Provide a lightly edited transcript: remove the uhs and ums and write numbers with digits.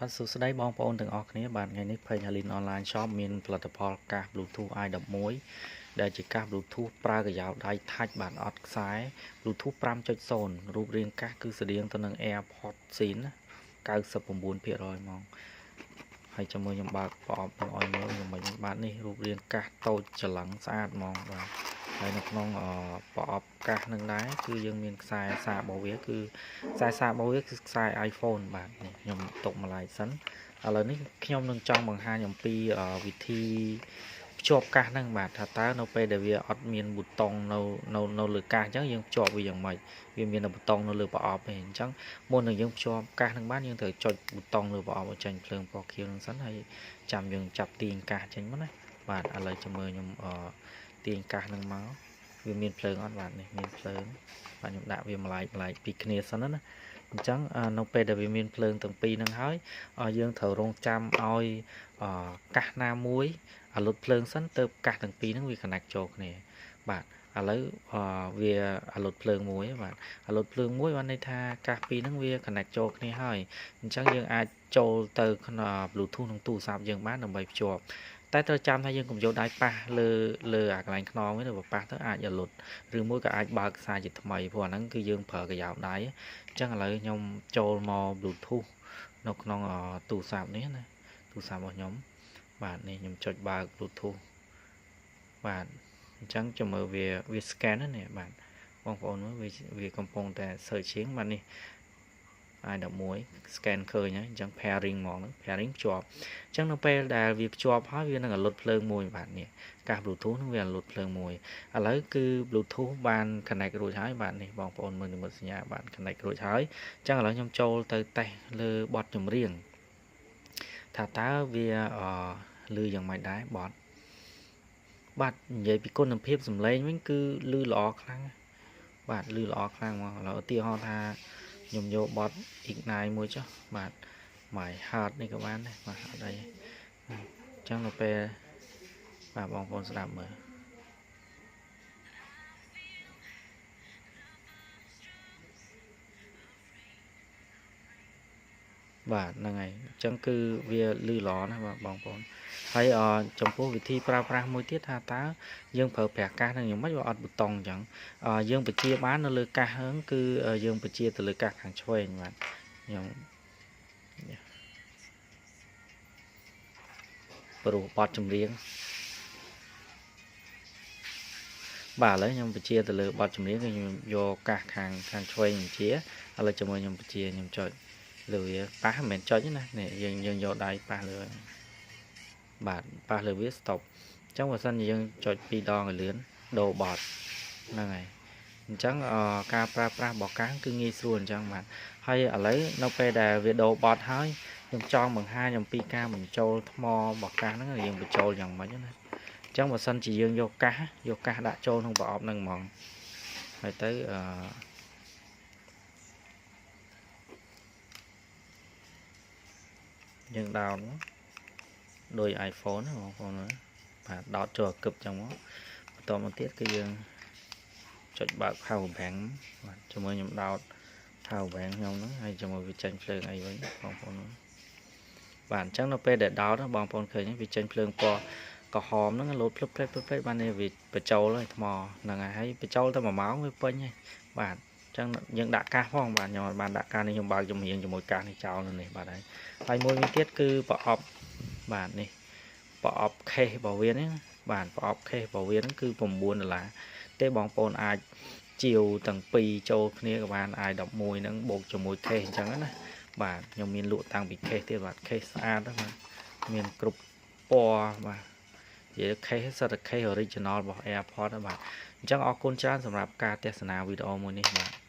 បាទសួស្តីបងប្អូនទាំងអស់គ្នាបាទថ្ងៃនេះเพจ i11 online shop មានផលិតផលកាស Bluetooth i11 ដែលជាកាស Bluetooth ប្រើកាយ៉ោដៃថាច់បាទអត់ខ្សែ Bluetooth 5.0 រូបរាងកាសគឺស្តៀងទៅនឹង AirPods ស៊ីន 99% ហ្មងហើយចាំមើលខ្ញុំបើកប្រអប់នឹងឲ្យមើលយ៉ាងម៉េចបាទនេះរូបរាងកាសតូចច្រឡឹងស្អាតហ្មងបាទហើយនៅក្នុងប្រអប់កាសនឹងដែរគឺយើងមានខ្សែសាររបស់វាគឺខ្សែសាររបស់វាគឺខ្សែ iPhone បាទនេះខ្ញុំទុកម្លាយសិនឥឡូវនេះខ្ញុំនឹងចង់បង្ហាញអំពីវិធីភ្ជាប់កាសហ្នឹងបាទថាតើនៅពេលដែលវាអត់មានប៊ូតុងនៅលើកាសអញ្ចឹងយើងភ្ជាប់វាយ៉ាងម៉េចវាមានតែប៊ូតុងនៅលើប្រអប់ទេអញ្ចឹងមុននឹងយើងភ្ជាប់កាសហ្នឹងបានយើងត្រូវចុចប៊ូតុងលើប្រអប់ឲ្យចេញភ្លើងពណ៌ខៀវហ្នឹងសិនហើយចាំយើងចាប់ទាញកាសចេញមកណាបាទឥឡូវចាំមើលខ្ញុំទាញកាសហ្នឹងមកវាមានភ្លើងអត់បាទនេះមានភ្លើងបាទខ្ញុំដាក់វាម្លាយពីគ្នាសិនណាអញ្ចឹងនៅពេលដែលវាមានភ្លើងទាំងពីរហ្នឹងហើយយើងត្រូវរងចាំឲ្យកាសណាមួយលុតភ្លើងសិនទៅកាសទាំងពីរហ្នឹងវា connect ចូលគ្នាបាទឥឡូវវាលុតភ្លើងមួយបាទលុតភ្លើងមួយបានន័យថាកាសពីរហ្នឹងវា connect ចូលគ្នាហើយអញ្ចឹងយើងអាចចូលទៅក្នុង Bluetooth ក្នុងទូរស័ព្ទយើងបានដើម្បីភ្ជាប់តែត្រូវចាំថាយើងកុំយកដៃប៉ះលើអាកន្លែងខ្នងវិញទៅប៉ះទៅអាចលុតឬមួយក៏អាចបើកខ្សែជាថ្មីព្រោះអាហ្នឹងគឺយើងប្រើកាយ៉ោដៃអញ្ចឹងឥឡូវខ្ញុំចូលមក Bluetooth នៅក្នុងទូរស័ព្ទនេះណាទូរស័ព្ទរបស់ខ្ញុំបាទនេះខ្ញុំចុចបើក Bluetooth បាទអញ្ចឹងចាំមើលវា scan ណាបាទបងប្អូនមើលវាកំពុងតែ searching បាទនេះi11 scan ឃើញហើយអញ្ចឹង pairing ហ្មងហ្នឹង pairing ភ្ជាប់អញ្ចឹងនៅពេលដែលវាភ្ជាប់ហើយវានឹងលុតភ្លើងមួយបាទនេះកាស Bluetooth ហ្នឹងវាលុតភ្លើងមួយឥឡូវគឺ Bluetooth បាន connect រួចហើយបាទនេះបងប្អូនមើលនិមិត្តសញ្ញាបាន connect រួចហើយអញ្ចឹងឥឡូវខ្ញុំចូលទៅតេស្តលើបទចម្រៀងថាតើវាឮយ៉ាងម៉េចដែរបទបាទនិយាយពីគុណភាពសំឡេងវិញគឺឮល្អខ្លាំងបាទឮល្អខ្លាំងមកឥឡូវឧទាហរណ៍ថាខ្ញុំយកបទ ignite មួយចុះបាទ my heart នេះក៏បានដែរបាទអត់អីអញ្ចឹងនៅពេលបាទបងប្អូនស្ដាប់មើលបាទហ្នឹងហើយអញ្ចឹងគឺវាឮល្អណាស់បាទបងប្អូនហើយចំពោះវិធីប្រើប្រាស់មួយទៀតថាតើយើងប្រើប្រាស់កាសនឹងយ៉ាងម៉េចវាអត់ប៊ូតុងអញ្ចឹងយើងបញ្ជាបាននៅលើកាសហ្នឹងគឺយើងបញ្ជាទៅលើកាសខាងឆ្វេងបាទខ្ញុំព្រោះបទចម្រៀងបាទឥឡូវខ្ញុំបញ្ជាទៅលើបទចម្រៀងគឺខ្ញុំយកកាសខាងឆ្វេងបញ្ជាឥឡូវជាមួយខ្ញុំបញ្ជាខ្ញុំចុចលើវាប៉ះមិនមែនចុចណានេះយើងយកដៃប៉ះលើបាទប៉ះលើវា stop អញ្ចឹងបើសិនជាយើងចុច2ដងឲ្យលឿនដូរបទហ្នឹងហើយអញ្ចឹងការប្រើប្រាស់បកាំងគឺងាយស្រួលអញ្ចឹងបាទហើយឥឡូវនៅពេលដែលវាដូរបទហើយខ្ញុំចង់បង្ហាញអំពីការបញ្ចូលថ្មបកាំងហ្នឹងយើងបញ្ចូលយ៉ាងម៉េចណាអញ្ចឹងបើសិនជាយើងយកកាសដាក់ចូលក្នុងប្រអប់ហ្នឹងហ្មងហើយទៅយើងដោតដោយ iPhone ណាបងប្អូនបាទដោតចូលអាកឹបចឹងមកបន្តមកទៀតគឺយើងចុចបើក power bank បាទជាមួយខ្ញុំដោត power bank ខ្ញុំហ្នឹងហើយជាមួយវាចេញភ្លើងអីវិញបងប្អូនបាទអញ្ចឹងនៅពេលដែលដោតបងប្អូនឃើញវាចេញភ្លើងពណ៌ក្រហមហ្នឹងលោតភ្លឹបបានវាបញ្ចូលហើយថ្មហ្នឹងហើយបញ្ចូលតែ1ម៉ោងវាពេញហើយបាទអញ្ចឹងយើងដាក់កាសផងបាទខ្ញុំអត់បានដាក់កាសនេះខ្ញុំបើកចម្រៀងជាមួយកាសនេះចោលនៅនេះបាទហើយមួយវិញទៀតគឺប្រអប់បាទនេះប្រអប់ case របស់វានេះបាទប្រអប់ case របស់វាហ្នឹងគឺ$9ទេបងប្អូនអាចជាវទាំងពីរចូលគ្នាក៏បាន i11 ហ្នឹងបូកជាមួយ case អញ្ចឹងណាបាទខ្ញុំមានលក់តាំងពី case ទៀតបាទ case ស្អាតណាស់មានគ្រប់ពណ៌បាទនិយាយ case សិតតែ case original របស់ AirPods បាទអញ្ចឹងអរគុណច្រើនសម្រាប់ការទស្សនាវីដេអូមួយនេះបាទ